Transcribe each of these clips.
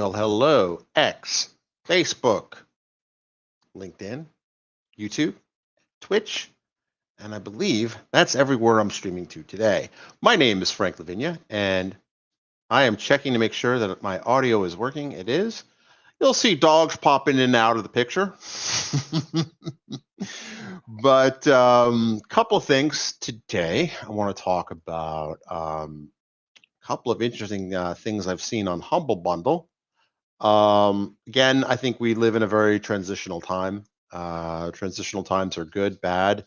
Well, hello, X, Facebook, LinkedIn, YouTube, Twitch, and I believe that's everywhere I'm streaming to today. My name is Frank Lavinia, and I am checking to make sure that my audio is working. It is. You'll see dogs popping in and out of the picture. But couple of things today. I want to talk about a couple of interesting things I've seen on Humble Bundle. Again, I think we live in a very transitional time. Transitional times are good, bad,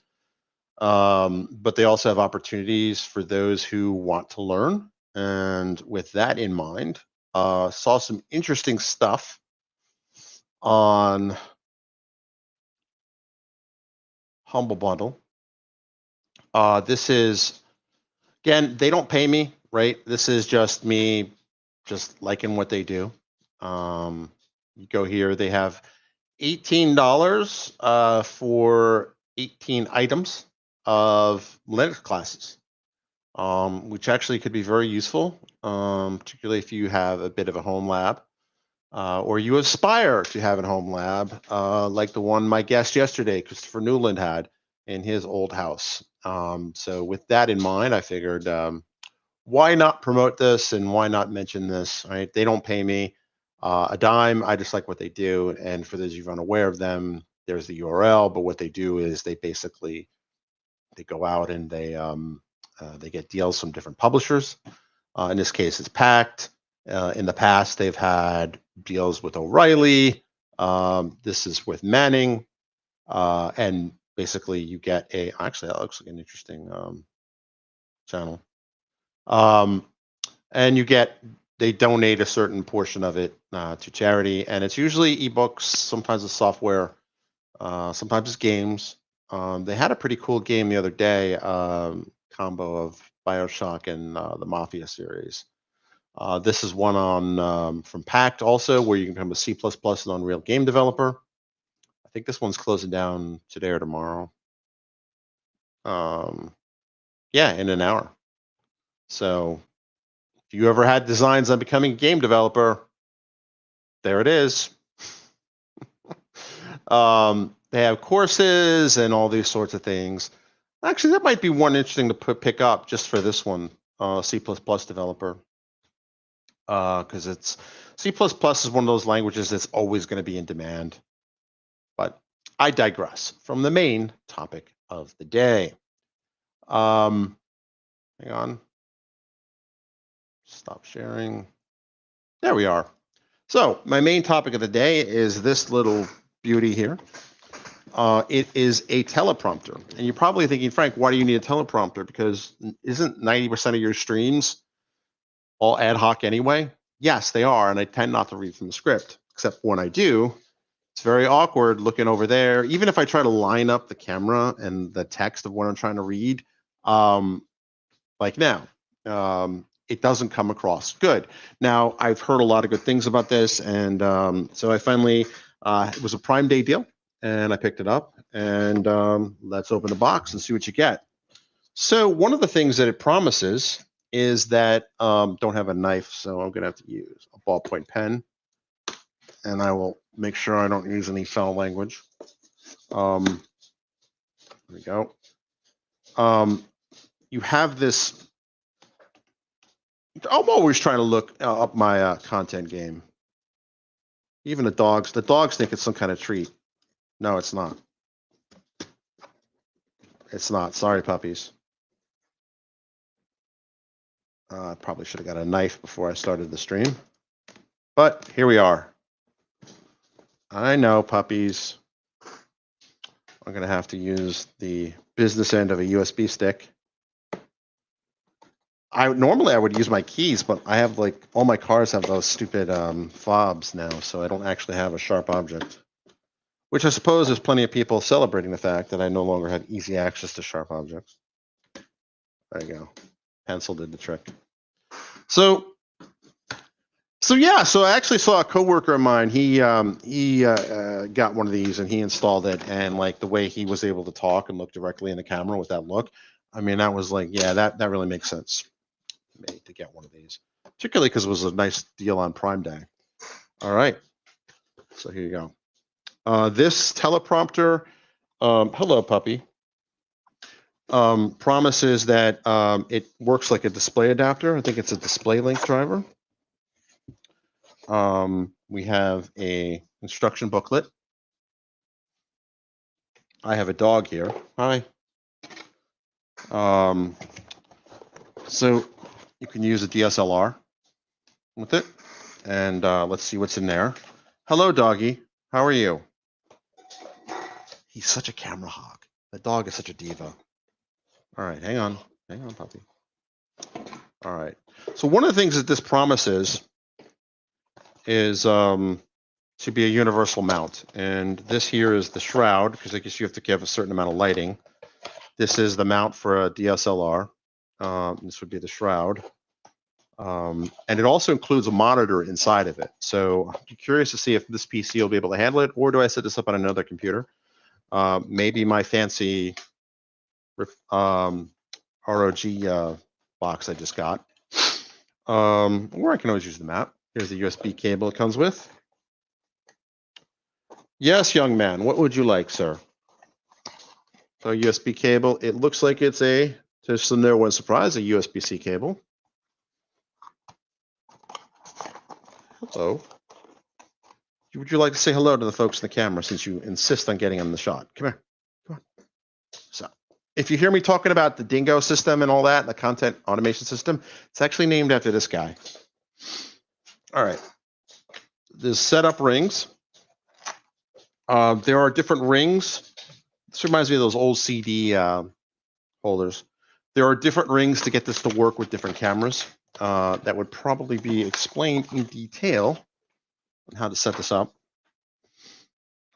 but they also have opportunities for those who want to learn. And with that in mind, saw some interesting stuff on Humble Bundle. This is, again, they don't pay me, right? This is just me just liking what they do. You go here, they have $18 for 18 items of Linux classes, which actually could be very useful, particularly if you have a bit of a home lab or you aspire to have a home lab like the one my guest yesterday, Christopher Newland, had in his old house. So with that in mind, I figured why not promote this and why not mention this, right? They don't pay me a dime. I just like what they do. And for those of you unaware of them, there's the URL, but what they do is they basically, they go out and they get deals from different publishers. In this case, it's Pact. In the past, they've had deals with O'Reilly. This is with Manning. And basically you get actually that looks like an interesting channel. And they donate a certain portion of it to charity, and it's usually ebooks, sometimes it's software, sometimes it's games. They had a pretty cool game the other day, combo of BioShock and the Mafia series. This is one on from Pact also, where you can become a C++ and Unreal game developer. I think this one's closing down today or tomorrow. Yeah, in an hour. So if you ever had designs on becoming a game developer, there it is. They have courses and all these sorts of things. Actually, that might be one interesting to pick up just for this one, C++ developer, because it's C++ is one of those languages that's always going to be in demand. But I digress from the main topic of the day. Hang on. Stop sharing. There we are. So my main topic of the day is this little beauty here. It is a teleprompter. And you're probably thinking, Frank, why do you need a teleprompter? Because isn't 90% of your streams all ad hoc anyway? Yes, they are. And I tend not to read from the script, except when I do, it's very awkward looking over there. Even if I try to line up the camera and the text of what I'm trying to read, like now, it doesn't come across good. Now, I've heard a lot of good things about this, and so I finally, it was a Prime Day deal, and I picked it up, and let's open the box and see what you get. So one of the things that it promises is that, don't have a knife, so I'm going to have to use a ballpoint pen, and I will make sure I don't use any foul language. There we go. You have this. I'm always trying to look up my content game. Even the dogs think it's some kind of treat. No, it's not. It's not. Sorry, puppies. I probably should have got a knife before I started the stream. But here we are. I know, puppies. I'm going to have to use the business end of a USB stick. Normally I would use my keys, but I have like all my cars have those stupid fobs now, so I don't actually have a sharp object. Which I suppose there's plenty of people celebrating the fact that I no longer have easy access to sharp objects. There you go. Pencil did the trick. So yeah, so I actually saw a coworker of mine. He got one of these and he installed it, and like the way he was able to talk and look directly in the camera with that look, I mean, that was like, yeah, that really makes sense to get one of these, particularly because it was a nice deal on Prime Day. All right. So here you go. This teleprompter, hello puppy, promises that it works like a display adapter. I think it's a display link driver. We have a instruction booklet. I have a dog here. Hi. So you can use a DSLR with it, and let's see what's in there. Hello, doggy. How are you? He's such a camera hog. The dog is such a diva. All right, hang on, puppy. All right. So one of the things that this promises is to be a universal mount, and this here is the shroud, because I guess you have to give a certain amount of lighting. This is the mount for a DSLR. This would be the shroud. And it also includes a monitor inside of it. So I'm curious to see if this PC will be able to handle it, or do I set this up on another computer? Maybe my fancy ROG box I just got. Or I can always use the map. Here's the USB cable it comes with. Yes, young man, what would you like, sir? So USB cable, it looks like it's just so no one's surprised, a USB-C cable. Hello. Would you like to say hello to the folks in the camera since you insist on getting on the shot? Come here. Come on. So, if you hear me talking about the Dingo system and all that, the content automation system, it's actually named after this guy. All right. There's setup rings. There are different rings. This reminds me of those old CD holders. There are different rings to get this to work with different cameras. That would probably be explained in detail on how to set this up.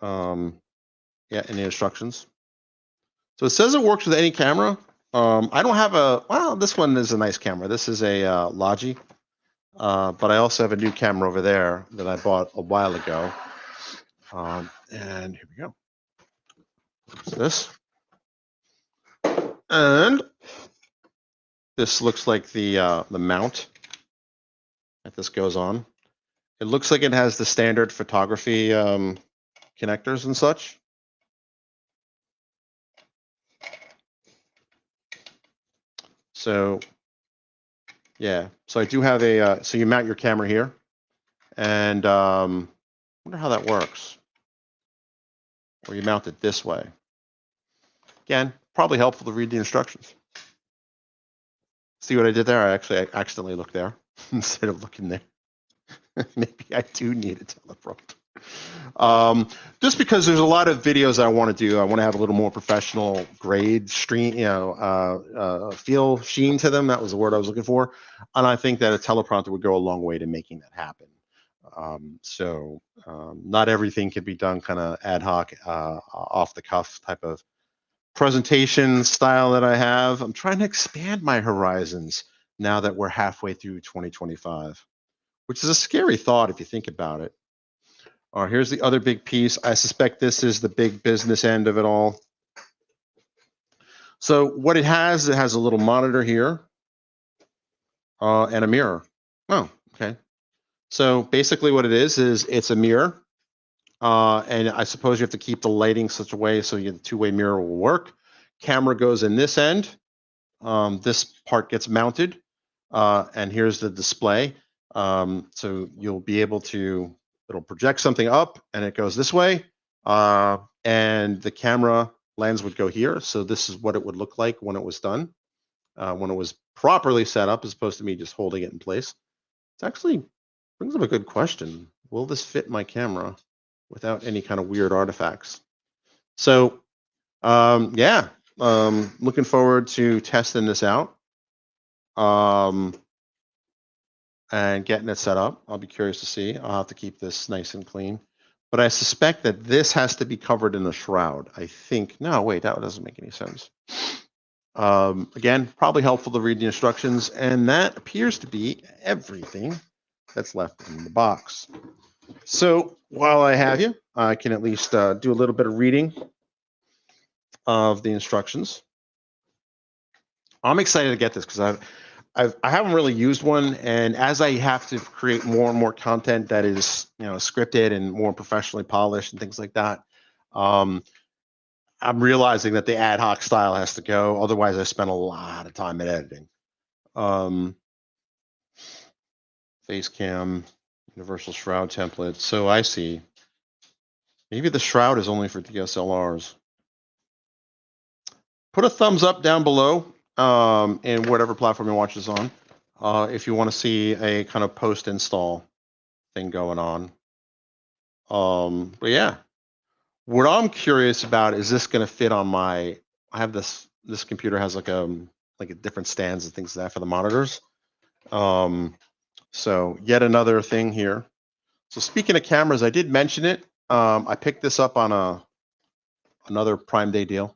Yeah, in the instructions. So it says it works with any camera. I don't have well, this one is a nice camera. This is a Logi, but I also have a new camera over there that I bought a while ago. And here we go. So this. And this looks like the mount that this goes on. It looks like it has the standard photography connectors and such. So yeah, so I do have a, so you mount your camera here, and wonder how that works. Or you mount it this way. Again, probably helpful to read the instructions. See what I did there? I accidentally looked there instead of looking there. Maybe I do need a teleprompter. Just because there's a lot of videos I want to do. I want to have a little more professional grade, stream, feel, sheen to them. That was the word I was looking for. And I think that a teleprompter would go a long way to making that happen. Not everything can be done kind of ad hoc, off the cuff type of presentation style that I have. I'm trying to expand my horizons now that we're halfway through 2025, which is a scary thought if you think about it. All right, here's the other big piece. I suspect this is the big business end of it all. So what it has a little monitor here and a mirror. Oh, okay. So basically what it is it's a mirror. And I suppose you have to keep the lighting such a way so the two-way mirror will work. Camera goes in this end. This part gets mounted. And here's the display. So you'll be able to, it'll project something up and it goes this way. And the camera lens would go here. So this is what it would look like when it was done, when it was properly set up, as opposed to me just holding it in place. It's actually brings up a good question. Will this fit my camera without any kind of weird artifacts? So yeah, looking forward to testing this out. And getting it set up. I'll be curious to see. I'll have to keep this nice and clean. But I suspect that this has to be covered in a shroud. I think, no, wait, that doesn't make any sense. Again, probably helpful to read the instructions. And that appears to be everything that's left in the box. So while I have you, I can at least do a little bit of reading of the instructions. I'm excited to get this because I haven't really used one, and as I have to create more and more content that is, scripted and more professionally polished and things like that, um, I'm realizing that the ad hoc style has to go. Otherwise, I spend a lot of time in editing. Face cam, universal shroud template. So I see. Maybe the shroud is only for DSLRs. Put a thumbs up down below in whatever platform you watch this on if you want to see a kind of post-install thing going on. But yeah, what I'm curious about is this going to fit on my? I have this computer has like a different stands and things like that for the monitors. So yet another thing here. So speaking of cameras, I did mention it. I picked this up on another Prime Day deal.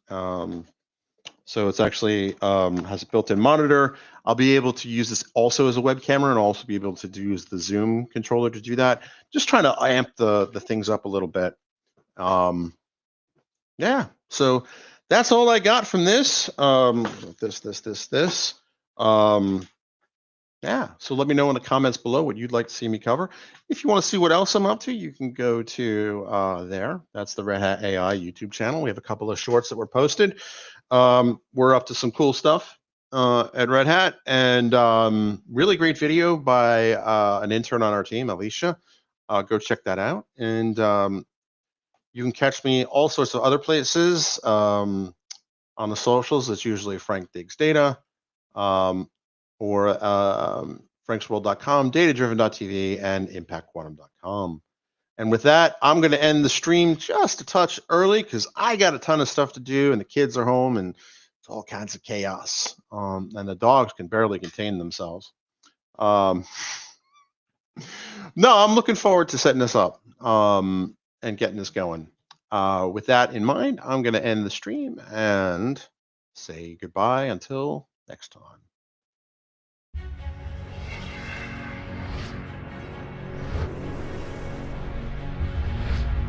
So it's actually has a built-in monitor. I'll be able to use this also as a web camera and also be able to use the Zoom controller to do that. Just trying to amp the things up a little bit. Yeah, so that's all I got from this. This. Yeah, so let me know in the comments below what you'd like to see me cover. If you want to see what else I'm up to, you can go to there. That's the Red Hat AI YouTube channel. We have a couple of shorts that were posted. We're up to some cool stuff at Red Hat, and really great video by an intern on our team, Alicia. Go check that out. And you can catch me all sorts of other places on the socials. It's usually Frank Digs Data. Or franksworld.com, datadriven.tv, and impactquantum.com. And with that, I'm going to end the stream just a touch early because I got a ton of stuff to do and the kids are home and it's all kinds of chaos. And the dogs can barely contain themselves. No, I'm looking forward to setting this up and getting this going. With that in mind, I'm going to end the stream and say goodbye until next time.